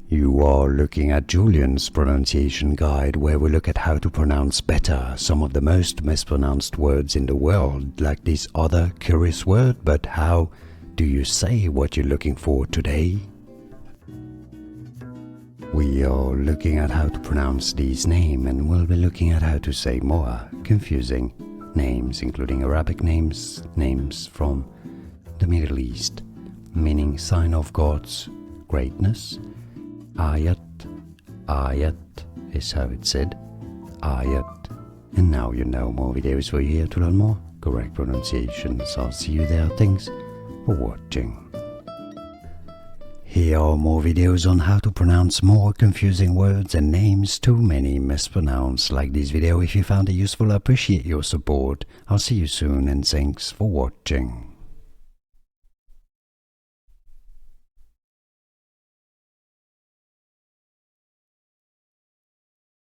You are looking at Julian's pronunciation guide, where we look at how to pronounce better some of the most mispronounced words in the world, like this other curious word. But how do you say what you're looking for today? We are looking at how to pronounce these names, and we'll be looking at how to say more confusing names, including Arabic names, names from the Middle East, meaning sign of God's greatness. Ayat, ayat is how it's said, ayat. And now you know more videos for you here to learn more correct pronunciations. I'll see you there. Thanks for watching. Here are more videos on how to pronounce more confusing words and names too many mispronounced. Like this video if you found it useful. I appreciate your support. I'll see you soon and thanks for watching.